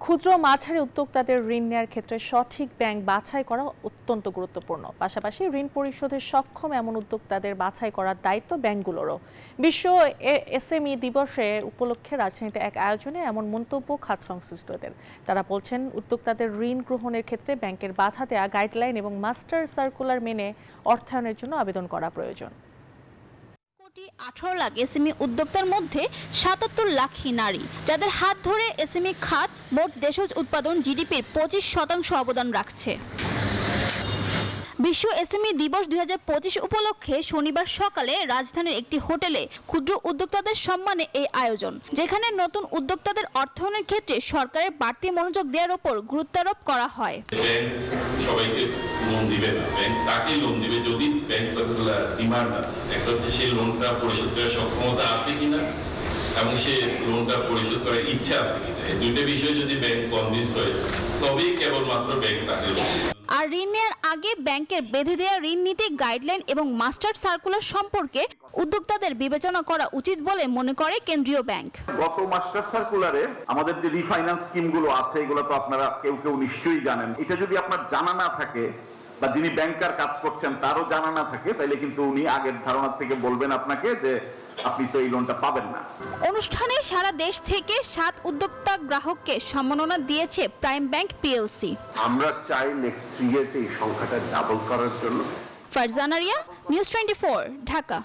ক্ষুদ্র মাঝারি উদ্যোক্তাদের ঋণ নেওয়ার ক্ষেত্রে সঠিক ব্যাংক বাছাই করা অত্যন্ত গুরুত্বপূর্ণ। পাশাপাশি ঋণ পরিশোধে সক্ষম এমন উদ্যোক্তাদের বাছাই করার দায়িত্ব ব্যাংকগুলোরও। বিশ্ব এসএমই দিবসে উপলক্ষে রাজধানীতে এক আয়োজনে এমন মন্তব্য খাত সংশ্লিষ্টদের। তারা বলছেন, উদ্যোক্তাদের ঋণ গ্রহণের ক্ষেত্রে ব্যাংকের বাধা দেয়া গাইডলাইন এবং মাস্টার সার্কুলার মেনে অর্থায়নের জন্য আবেদন করা প্রয়োজন। 18 লাখ এসএমই উদ্যোক্তার মধ্যে 77 লাখই নারী, যাদের হাত ধরে এসএমই খাত মোট দেশজ উৎপাদন জিডিপির 25% অবদান রাখছে। বিশ্ব এসএমই দিবস 2025 উপলক্ষে শনিবার সকালে রাজধানীর একটি হোটেলে ক্ষুদ্র উদ্যোক্তাদের সম্মানে এই আয়োজন, যেখানে নতুন উদ্যোক্তাদের অর্থায়নের ক্ষেত্রে সরকারের বাড়তি মনোযোগ দেওয়ার উপর গুরুত্বারোপ করা হয়। সবাইকে লোন দিবে না, ব্যাংক তাকে লোন দিবে যদি ব্যাংক ডিমান্ড না। একটা হচ্ছে সেই লোনটা পরিশোধ করার সক্ষমতা আছে কিনা এবং সে লোনটা পরিশোধ করার ইচ্ছা আছে কিনা, এই দুইটা বিষয়ে যদি ব্যাংক কনভিন্স হয় তবেই কেবলমাত্র ব্যাংক তাকে লোন দিবে। আর ঋণ নেওয়ার আগে ব্যাংকের বেঁধে দেওয়া ঋণ নীতি, গাইডলাইন এবং মাস্টার সার্কুলার সম্পর্কে উদ্যোক্তাদের বিবেচনা করা উচিত বলে মনে করে কেন্দ্রীয় ব্যাংক। গত মাস্টার সার্কুলারে আমাদের যে রিফাইন্যান্স স্কিমগুলো আছে, এগুলো তো আপনারা কেউ কেউ নিশ্চয়ই জানেন। এটা যদি আপনার জানা না থাকে বা যিনি ব্যাংকার কাজ করছেন তারও জানা না থাকে, তাহলে কিন্তু উনি আগের ধারণা থেকে বলবেন আপনাকে যে আপনি তো এই লোনটা পাবেন না। অনুষ্ঠানে সারা দেশ থেকে 7 উদ্যোক্তা গ্রাহককে সম্মাননা দিয়েছে প্রাইম ব্যাংক পিএলসি। আমরা চাই নেক্সট 3 ইয়ার্সে এই সংখ্যাটা ডাবল করার জন্য। ফারজানা রিয়া, নিউজ 24, ঢাকা।